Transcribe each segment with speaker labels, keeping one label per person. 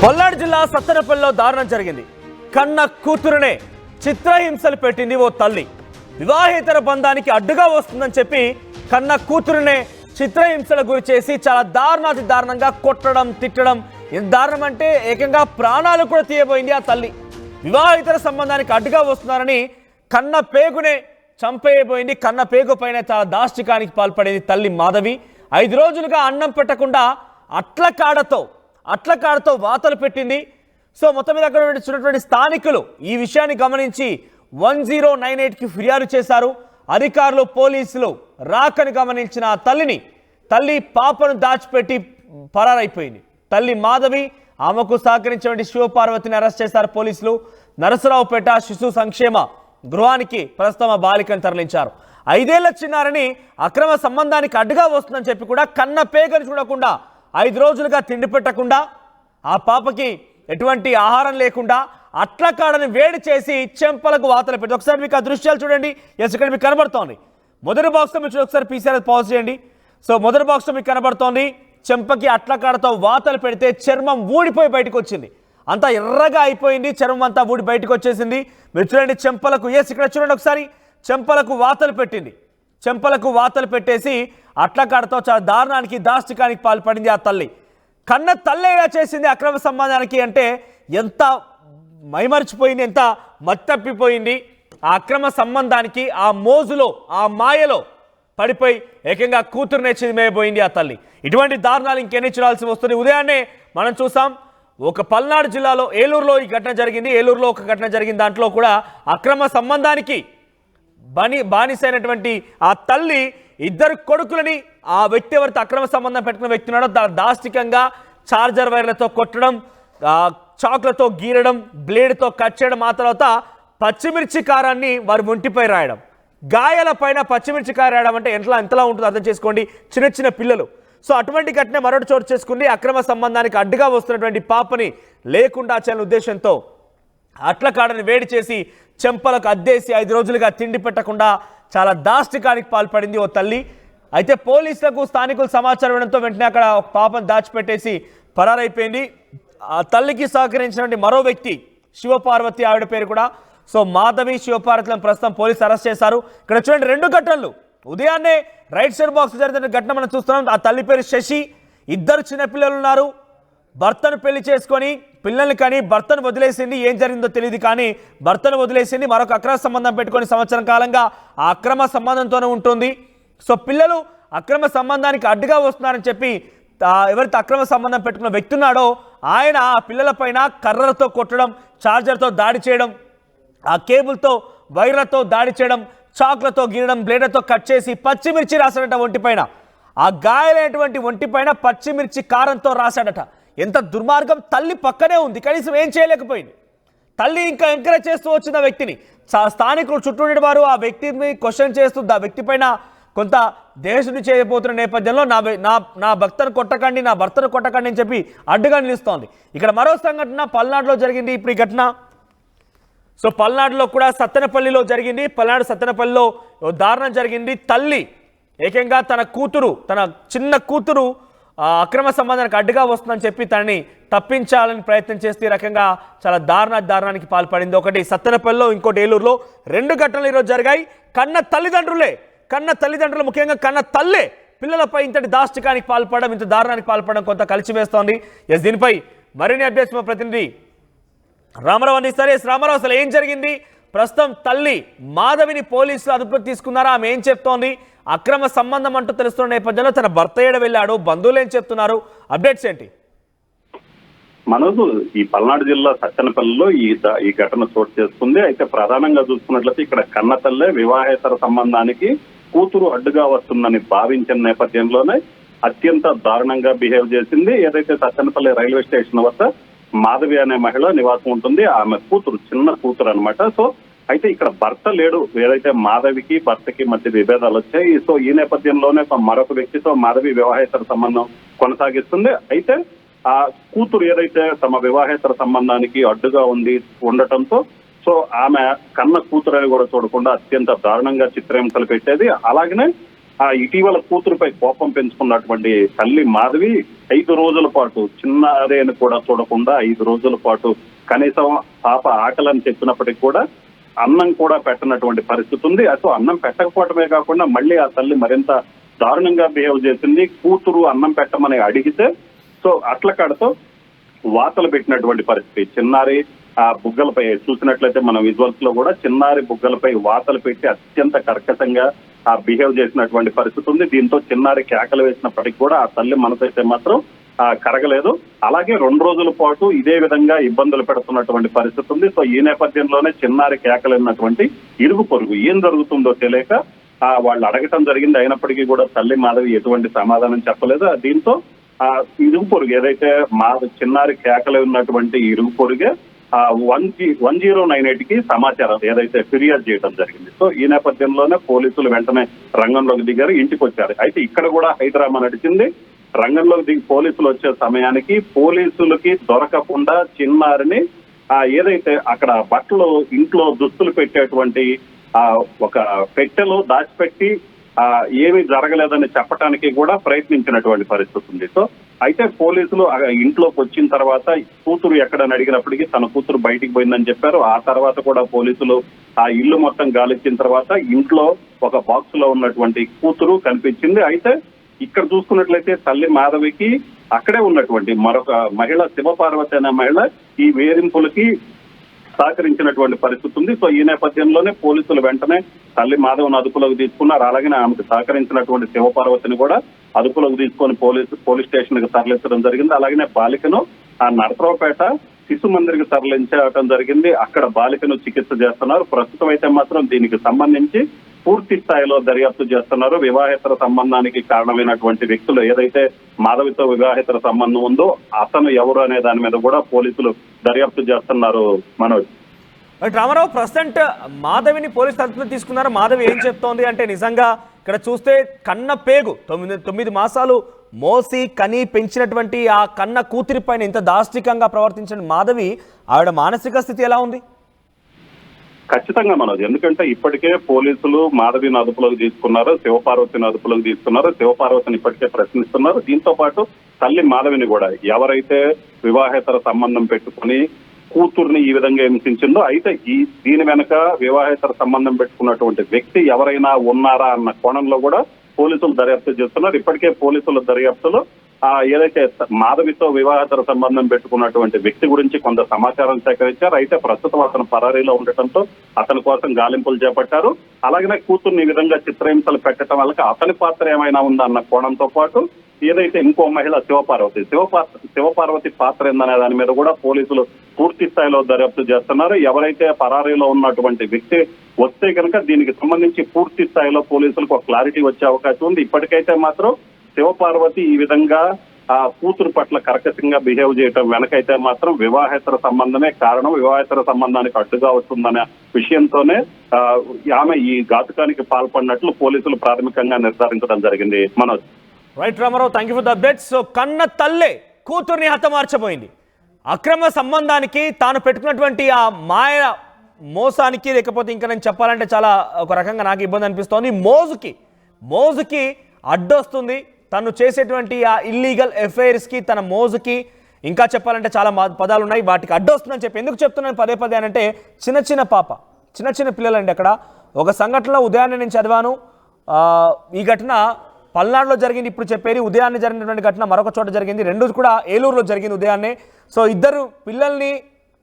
Speaker 1: పల్నాడు జిల్లా సత్తెనపల్లిలో దారుణం జరిగింది. కన్న కూతురునే చిత్రహింసలు పెట్టింది ఓ తల్లి. వివాహేతర బంధానికి అడ్డుగా వస్తుందని చెప్పి కన్న కూతురునే చిత్రహింసల గురి చేసి చాలా దారుణాతి దారుణంగా కొట్టడం, తిట్టడం. ఎంత దారుణం అంటే ఏకంగా ప్రాణాలు కూడా తీయబోయింది ఆ తల్లి. వివాహేతర సంబంధానికి అడ్డుగా వస్తున్నారని కన్న పేగునే చంపేయబోయింది. కన్న పేగు పైన చాలా దాష్టికానికి పాల్పడేది తల్లి మాధవి. 5 రోజులుగా అన్నం పెట్టకుండా అట్ల కాడతో వాతలు పెట్టింది. సో మొత్తం మీద అక్కడ చూసినటువంటి స్థానికులు ఈ విషయాన్ని గమనించి 1098కి ఫిర్యాదు చేశారు. అధికారులు, పోలీసులు రాకని గమనించిన ఆ తల్లి పాపను దాచిపెట్టి పరారైపోయింది. తల్లి మాధవి, ఆమెకు సహకరించినటువంటి శివపార్వతిని అరెస్ట్ చేశారు పోలీసులు. నరసరావుపేట శిశు సంక్షేమ గృహానికి ప్రస్తుతం ఆ బాలికను తరలించారు. 5 ఏళ్ల చిన్నారని అక్రమ సంబంధానికి అడ్డుగా వస్తుందని చెప్పి కూడా కన్న పేగని చూడకుండా 5 రోజులుగా తిండి పెట్టకుండా, ఆ పాపకి ఎటువంటి ఆహారం లేకుండా అట్ల కాడని వేడి చేసి చెంపలకు వాతలు పెట్టి, ఒకసారి మీకు ఆ దృశ్యాలు చూడండి. ఎస్, ఇక్కడ మీకు కనబడుతోంది. మొదటి బాక్స్లో మీరు ఒకసారి పీసీఆర్ పాజ్ చేయండి. సో మొదటి బాక్స్లో మీకు కనబడుతోంది చెంపకి అట్ల కాడతో వాతలు పెడితే చర్మం ఊడిపోయి బయటకు వచ్చింది. అంతా ఎర్రగా అయిపోయింది, చర్మం అంతా ఊడి బయటకు వచ్చేసింది. మీరు చూడండి చెంపలకు, ఎస్ ఇక్కడ చూడండి ఒకసారి, చెంపలకు వాతలు పెట్టింది. చెంపలకు వాతలు పెట్టేసి అట్ల కాడతో చాలా దారుణానికి, దాష్టికానికి పాల్పడింది ఆ తల్లి. కన్న తల్లి ఇలా చేసింది అక్రమ సంబంధానికి అంటే ఎంత మైమరిచిపోయింది, ఎంత మత్తప్పిపోయింది. ఆ అక్రమ సంబంధానికి, ఆ మోజులో, ఆ మాయలో పడిపోయి ఏకంగా కూతురునే చిదిమేయబోయింది ఆ తల్లి. ఇటువంటి దారుణాలు ఇంకెన్ని చూడాల్సి వస్తుంది. ఉదయాన్నే మనం చూసాం ఒక పల్నాడు జిల్లాలో ఏలూరులో ఈ ఘటన జరిగింది. ఏలూరులో ఒక ఘటన జరిగింది. దాంట్లో కూడా అక్రమ సంబంధానికి బానిసైనటువంటి ఆ తల్లి 2 కొడుకులని ఆ వ్యక్తి ఎవరితో అక్రమ సంబంధం పెట్టుకున్న వ్యక్తి ఉన్నాడో దాష్టికంగా చార్జర్ వైర్లతో కొట్టడం, చాకులతో గీరడం, బ్లేడ్తో కట్ చేయడం, ఆ తర్వాత పచ్చిమిర్చి కారాన్ని వారి ఒంటిపై రాయడం. గాయాల పైన పచ్చిమిర్చి కారం రాయడం అంటే ఎంతలా ఉంటుందో అర్థం చేసుకోండి, చిన్న పిల్లలు. సో అటువంటి ఘటన మరొకటి చోటు చేసుకుంది. అక్రమ సంబంధానికి అడ్డుగా వస్తున్నటువంటి పాపని లేకుండా చేయాలనే ఉద్దేశంతో అట్ల కాడని వేడి చేసి చెంపలకు అద్దేసి 5 రోజులుగా తిండి పెట్టకుండా చాలా దాష్టికానికి పాల్పడింది ఓ తల్లి. అయితే పోలీసులకు స్థానికులు సమాచారం ఇవ్వడంతో వెంటనే అక్కడ ఒక పాపను దాచిపెట్టేసి పరారైపోయింది. ఆ తల్లికి సహకరించినటువంటి మరో వ్యక్తి శివపార్వతి, ఆవిడ పేరు కూడా. సో మాధవి, శివపార్వతులను ప్రస్తుతం పోలీసు అరెస్ట్ చేశారు. ఇక్కడ చూడండి 2 ఘటనలు. ఉదయాన్నే రైట్ సైడ్ బాక్స్ జరిగిన ఘటన మనం చూస్తున్నాం. ఆ తల్లి పేరు శశి. 2 చిన్నపిల్లలు ఉన్నారు. భర్తను పెళ్లి చేసుకొని పిల్లల్ని కానీ భర్తను వదిలేసింది. ఏం జరిగిందో తెలియదు కానీ భర్తను వదిలేసింది. మరొక అక్రమ సంబంధం పెట్టుకొని సంవత్సరం కాలంగా ఆ అక్రమ సంబంధంతోనే ఉంటుంది. సో పిల్లలు అక్రమ సంబంధానికి అడ్డుగా వస్తున్నారని చెప్పి ఎవరైతే అక్రమ సంబంధం పెట్టుకున్న వ్యక్తి ఉన్నాడో ఆయన ఆ పిల్లల పైన కర్రలతో కొట్టడం, చార్జర్తో దాడి చేయడం, ఆ కేబుల్తో వైర్లతో దాడి చేయడం, చాకులతో గీరడం, బ్లేడ్లతో కట్ చేసి పచ్చిమిర్చి రాశాడట ఒంటిపైన. ఆ గాయాలైనటువంటి ఒంటిపైన పచ్చిమిర్చి కారంతో రాశాడట. ఎంత దుర్మార్గం! తల్లి పక్కనే ఉంది, కనీసం ఏం చేయలేకపోయింది. తల్లి ఇంకా ఎంకరేజ్ చేస్తూ వచ్చిన వ్యక్తిని స్థానికులు చుట్టూ వారు ఆ వ్యక్తిని క్వశ్చన్ చేస్తూ ఆ వ్యక్తి పైన కొంత దేశుని చేయబోతున్న నేపథ్యంలో నా భర్తను కొట్టకండి, నా భర్తను కొట్టకండి అని చెప్పి అడ్డుగా నిలుస్తోంది. ఇక్కడ మరో సంఘటన పల్నాడులో జరిగింది. ఇప్పుడు ఈ ఘటన సో పల్నాడులో కూడా సత్తెనపల్లిలో జరిగింది. సత్తెనపల్లిలో దారుణం జరిగింది. తల్లి ఏకంగా తన చిన్న కూతురు అక్రమ సంబంధానికి అడ్డుగా వస్తుందని చెప్పి తనని తప్పించాలని ప్రయత్నం చేస్తే ఈ రకంగా చాలా దారుణానికి పాల్పడింది. ఒకటి సత్తెనపల్లిలో, ఇంకోటి ఏలూరులో. 2 ఘటనలు ఈరోజు జరిగాయి. కన్న తల్లిదండ్రులు ముఖ్యంగా కన్న తల్లే పిల్లలపై ఇంతటి దాష్టికానికి పాల్పడడం, ఇంత దారుణానికి పాల్పడడం కొంత కలిసివేస్తోంది. ఎస్, దీనిపై మరిన్ని అప్డేట్స్ మా ప్రతినిధి రామారావు అందిస్తారు. ఎస్ రామారావు, అసలు ఏం జరిగింది? ప్రస్తుతం తల్లి మాధవిని పోలీసులు అదుపులోకి తీసుకున్నారా? ఆమె ఏం చెప్తోంది? అక్రమ సంబంధం అంటూ తెలుస్తున్న నేపథ్యంలో తన భర్త ఏడ వెళ్ళాడు, బంధువులు ఏం చెప్తున్నారు? అప్డేట్స్ ఏంటి?
Speaker 2: మనోజ్, ఈ పల్నాడు జిల్లా సత్తెనపల్లిలో ఈ ఘటన చోటు చేసుకుంది. అయితే ప్రధానంగా చూసుకున్నట్లయితే ఇక్కడ కన్న తల్లే వివాహేతర సంబంధానికి కూతురు అడ్డుగా వస్తుందని భావించిన నేపథ్యంలోనే అత్యంత దారుణంగా బిహేవ్ చేసింది. ఏదైతే సత్తెనపల్లి రైల్వే స్టేషన్ వద్ద మాధవి అనే మహిళ నివాసం ఉంటుంది. ఆమె కూతురు, చిన్న కూతురు అనమాట. సో అయితే ఇక్కడ భర్త లేడు. ఏదైతే మాధవికి భర్తకి మధ్య విభేదాలు వచ్చాయి. సో ఈ నేపథ్యంలోనే మరొక వ్యక్తితో మాధవి వివాహేతర సంబంధం కొనసాగిస్తుంది. అయితే ఆ కూతురు ఏదైతే తమ వివాహేతర సంబంధానికి అడ్డుగా ఉండటంతో సో ఆమె కన్న కూతురని కూడా చూడకుండా అత్యంత దారుణంగా చిత్రహింసలు పెట్టేది. అలాగనే ఇటీవల కూతురుపై కోపం పెంచుకున్నటువంటి తల్లి మాధవి 5 రోజుల పాటు చిన్నారే అని కూడా చూడకుండా 5 రోజుల పాటు కనీసం పాప ఆకలని చెప్పినప్పటికీ కూడా అన్నం కూడా పెట్టనటువంటి పరిస్థితి ఉంది. అటు అన్నం పెట్టకపోవటమే కాకుండా మళ్ళీ ఆ తల్లి మరింత దారుణంగా బిహేవ్ చేసింది. కూతురు అన్నం పెట్టమని అడిగితే సో అట్ల కాడతో వాతలు పెట్టినటువంటి పరిస్థితి. చిన్నారి ఆ బుగ్గలపై చూసినట్లయితే మనం విజువల్స్ లో కూడా చిన్నారి బుగ్గలపై వాతలు పెట్టి అత్యంత కర్కశంగా బిహేవ్ చేసినటువంటి పరిస్థితి ఉంది. దీంతో చిన్నారి కేకలు వేసినప్పటికీ కూడా ఆ తల్లి మనసైతే మాత్రం కరగలేదు. అలాగే 2 రోజుల పాటు ఇదే విధంగా ఇబ్బందులు పెడుతున్నటువంటి పరిస్థితి ఉంది. సో ఈ నేపథ్యంలోనే చిన్నారి కేకలైనటువంటి ఇరుగు పొరుగు ఏం జరుగుతుందో తెలియక వాళ్ళు అడగటం జరిగింది. అయినప్పటికీ కూడా తల్లి మాధవి ఎటువంటి సమాధానం చెప్పలేదు. దీంతో ఇరుగు పొరుగు ఏదైతే చిన్నారి కేకలు ఉన్నటువంటి ఇరుగు పొరుగే 1098కి సమాచారం ఏదైతే ఫిర్యాదు చేయడం జరిగింది. సో ఈ నేపథ్యంలోనే పోలీసులు వెంటనే రంగంలోకి దిగారు, ఇంటికి వచ్చారు. అయితే ఇక్కడ కూడా హైదరాబాద్ నడిచింది. రంగంలోకి దిగి పోలీసులు వచ్చే సమయానికి పోలీసులకి దొరకకుండా చిన్నారిని ఏదైతే అక్కడ బట్టలు ఇంట్లో దుస్తులు పెట్టేటువంటి ఒక పెట్టెలో దాచిపెట్టి ఏమీ జరగలేదని చెప్పడానికి కూడా ప్రయత్నించినటువంటి పరిస్థితి ఉంది. సో అయితే పోలీసులు ఇంట్లోకి వచ్చిన తర్వాత కూతురు ఎక్కడని అడిగినప్పటికీ తన కూతురు బయటికి పోయిందని చెప్పారు. ఆ తర్వాత కూడా పోలీసులు ఆ ఇల్లు మొత్తం గాలిచ్చిన తర్వాత ఇంట్లో ఒక బాక్స్ లో ఉన్నటువంటి కూతురు కనిపించింది. అయితే ఇక్కడ చూసుకున్నట్లయితే తల్లి మాధవికి అక్కడే ఉన్నటువంటి మరొక మహిళ శివపార్వతి అనే మహిళ ఈ వేధింపులకి సహకరించినటువంటి పరిస్థితి ఉంది. సో ఈ నేపథ్యంలోనే పోలీసులు వెంటనే తల్లి మాధవ్ను అదుపులోకి తీసుకున్నారు. అలాగే ఆమెకు సహకరించినటువంటి శివపార్వతిని కూడా అదుపులోకి తీసుకొని పోలీస్ స్టేషన్ కి తరలించడం జరిగింది. అలాగే బాలికను నరసరావుపేట శిశు మందిర్కి తరలించడం జరిగింది. అక్కడ బాలికను చికిత్స చేస్తున్నారు. ప్రస్తుతం అయితే మాత్రం దీనికి సంబంధించి పూర్తి స్థాయిలో దర్యాప్తు చేస్తున్నారు. వివాహేతర సంబంధానికి కారణమైనటువంటి వ్యక్తులు ఏదైతే మాధవితో వివాహేతర సంబంధం ఉందో అతను ఎవరు అనే దాని మీద కూడా పోలీసులు దర్యాప్తు చేస్తున్నారు. మనోజ్
Speaker 1: రామారావు, ప్రజెంట్ మాధవిని పోలీసు అదుపులో తీసుకున్నారు. మాధవి ఏం చెప్తోంది అంటే నిజంగా ఇక్కడ చూస్తే కన్న పేగు 9 మాసాలు మోసి కని పెంచినటువంటి ఆ కన్న కూతురి పైన ఇంత దాష్టికంగా ప్రవర్తించిన మాధవి ఆవిడ మానసిక స్థితి ఎలా ఉంది?
Speaker 2: ఖచ్చితంగా మనోజ్, ఎందుకంటే ఇప్పటికే పోలీసులు మాధవిని అదుపులోకి తీసుకున్నారు, శివపార్వతిని అదుపులోకి తీసుకున్నారు. శివపార్వతిని ఇప్పటికే ప్రశ్నిస్తున్నారు. దీంతో పాటు తల్లి మాధవిని కూడా ఎవరైతే వివాహేతర సంబంధం పెట్టుకుని కూతుర్ని ఈ విధంగా హింసించిందో అయితే దీని వెనక వివాహేతర సంబంధం పెట్టుకున్నటువంటి వ్యక్తి ఎవరైనా ఉన్నారా అన్న కోణంలో కూడా పోలీసులు దర్యాప్తు చేస్తున్నారు. ఇప్పటికే పోలీసుల దర్యాప్తులో ఏదైతే మాధవితో వివాహేతర సంబంధం పెట్టుకున్నటువంటి వ్యక్తి గురించి కొంత సమాచారం సేకరించారు. అయితే ప్రస్తుతం అతను పరారీలో ఉండటంతో అతని కోసం గాలింపులు చేపట్టారు. అలాగనే కూతుర్ని ఈ విధంగా చిత్రహింసలు పెట్టడం వల్ల అతని పాత్ర ఏమైనా ఉందా అన్న కోణంతో పాటు ఏదైతే ఇంకో మహిళ శివపార్వతి పాత్ర ఏందనే దాని మీద కూడా పోలీసులు పూర్తి స్థాయిలో దర్యాప్తు చేస్తున్నారు. ఎవరైతే పరారీలో ఉన్నటువంటి వ్యక్తి వస్తే కనుక దీనికి సంబంధించి పూర్తి స్థాయిలో పోలీసులకు ఒక క్లారిటీ వచ్చే అవకాశం ఉంది. ఇప్పటికైతే మాత్రం శివపార్వతి ఈ విధంగా కూతురు పట్ల కర్కశంగా బిహేవ్ చేయటం వెనకైతే మాత్రం వివాహేతర సంబంధమే కారణం, వివాహేతర సంబంధానికి అడ్డుగా వస్తుందనే విషయంతోనే ఆమె ఈ ఘాతుకానికి పాల్పడినట్లు పోలీసులు ప్రాథమికంగా నిర్ధారించడం జరిగింది. Manoj.
Speaker 1: Right Ramarao, thank you for the update. So కన్న తల్లే కూతుర్ని హతమార్చబోయింది. అక్రమ సంబంధానికి తాను పెట్టుకున్నటువంటి ఆ మాయ మోసానికి, లేకపోతే ఇంకా నేను చెప్పాలంటే చాలా ఒక రకంగా నాకు ఇబ్బంది అనిపిస్తోంది, మోజుకి అడ్డొస్తుంది. తను చేసేటువంటి ఆ ఇల్లీగల్ అఫైర్స్కి, తన మోజుకి, ఇంకా చెప్పాలంటే చాలా పదాలు ఉన్నాయి, వాటికి అడ్డొస్తుందని చెప్పి ఎందుకు చెప్తున్నాను పదే పదే అంటే చిన్న పిల్లలండి. అక్కడ ఒక సంఘటనలో ఉదయాన్నే నేను చదివాను. ఈ ఘటన పల్నాడులో జరిగింది. ఇప్పుడు చెప్పేది ఉదయాన్నే జరిగినటువంటి ఘటన మరొక చోట జరిగింది. రెండు కూడా ఏలూరులో జరిగింది ఉదయాన్నే. సో ఇద్దరు పిల్లల్ని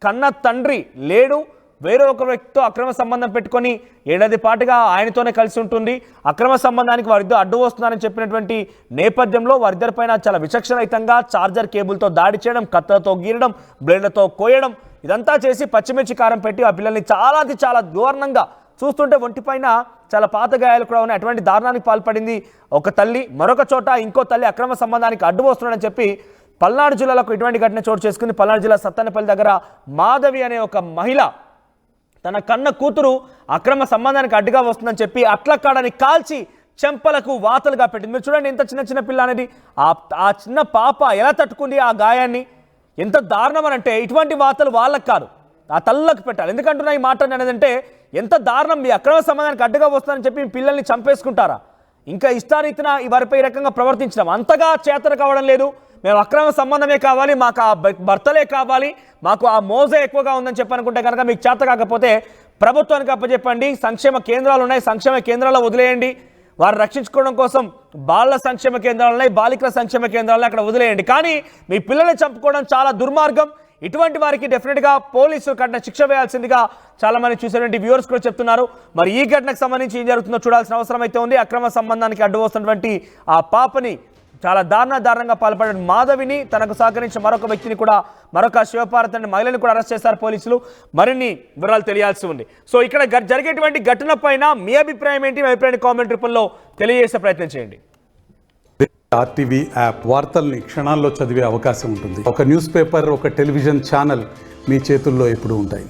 Speaker 1: కన్న తండ్రి లేడు, వేరే ఒక వ్యక్తితో అక్రమ సంబంధం పెట్టుకొని 7 ఏడాది పాటుగా ఆయనతోనే కలిసి ఉంటుంది. అక్రమ సంబంధానికి వారిద్దరు అడ్డు వస్తున్నారని చెప్పినటువంటి నేపథ్యంలో వారిద్దరిపైన చాలా విచక్షణరహితంగా చార్జర్ కేబుల్తో దాడి చేయడం, కత్తలతో గీరడం, బ్లేడ్లతో కోయడం, ఇదంతా చేసి పచ్చిమిర్చి కారం పెట్టి ఆ పిల్లల్ని చాలా దారుణంగా చూస్తుంటే ఒంటిపైన చాలా పాత గాయాలు కూడా ఉన్నాయి. అటువంటి దారుణానికి పాల్పడింది ఒక తల్లి. మరొక చోట ఇంకో తల్లి అక్రమ సంబంధానికి అడ్డు వస్తున్నాడని చెప్పి పల్నాడు జిల్లాలో ఇటువంటి ఘటన చోటు చేసుకుంది. పల్నాడు జిల్లా సత్తెనపల్లి దగ్గర మాధవి అనే ఒక మహిళ తన కన్న కూతురు అక్రమ సంబంధానికి అడ్డుగా వస్తుందని చెప్పి అట్లకాడని కాల్చి చెంపలకు వాతలుగా పెట్టింది. మీరు చూడండి, ఎంత చిన్న పిల్ల అనేది ఆ చిన్న పాప ఎలా తట్టుకుంది ఆ గాయాన్ని. ఎంత దారుణం అని అంటే ఇటువంటి వాతలు వాళ్ళకు కాదు, ఆ తల్లకు పెట్టాలి. ఎందుకంటున్నా ఈ మాట అనేది అంటే ఎంత దారుణం, మీ అక్రమ సంబంధానికి అడ్డుగా వస్తుందని చెప్పి మీ పిల్లల్ని చంపేసుకుంటారా? ఇంకా ఇష్టారీతిన వారిపై ఈ రకంగా ప్రవర్తించడం అంతగా చేతన కావడం లేదు. మేము అక్రమ సంబంధమే కావాలి, మాకు ఆ భర్తలే కావాలి, మాకు ఆ మోజే ఎక్కువగా ఉందని చెప్పనుకుంటే కనుక మీకు చేత కాకపోతే ప్రభుత్వానికి అప్పచెప్పండి. సంక్షేమ కేంద్రాలు ఉన్నాయి, సంక్షేమ కేంద్రాల్లో వదిలేయండి. వారు రక్షించుకోవడం కోసం బాల సంక్షేమ కేంద్రాలు ఉన్నాయి, బాలికల సంక్షేమ కేంద్రాలను అక్కడ వదిలేయండి. కానీ మీ పిల్లల్ని చంపుకోవడం చాలా దుర్మార్గం. ఇటువంటి వారికి డెఫినెట్గా పోలీసులు కఠిన శిక్ష వేయాల్సిందిగా చాలా మంది చూసేటువంటి వ్యూవర్స్ కూడా చెప్తున్నారు. మరి ఈ ఘటనకు సంబంధించి ఏం జరుగుతుందో చూడాల్సిన అవసరం అయితే ఉంది. అక్రమ సంబంధానికి అడ్డు వస్తున్నటువంటి ఆ పాపని, చాలా దారుణంగా పాల్పడిన మాధవిని, తనకు సహకరించిన మరొక వ్యక్తిని కూడా, మరొక శివపార్వతి అనే మహిళని కూడా అరెస్ట్ చేశారు పోలీసులు. మరిన్ని వివరాలు తెలియాల్సి ఉంది. సో ఇక్కడ జరిగేటువంటి ఘటన పైన మీ అభిప్రాయం ఏంటి? మీ అభిప్రాయాన్ని కామెంట్ రూపంలో తెలియజేసే ప్రయత్నం చేయండి.
Speaker 3: ఆర్టీవీ యాప్ వార్తల్ని క్షణాల్లో చదివే అవకాశం ఉంటుంది. ఒక న్యూస్ పేపర్, ఒక టెలివిజన్ ఛానల్ మీ చేతుల్లో ఎప్పుడూ ఉంటాయి.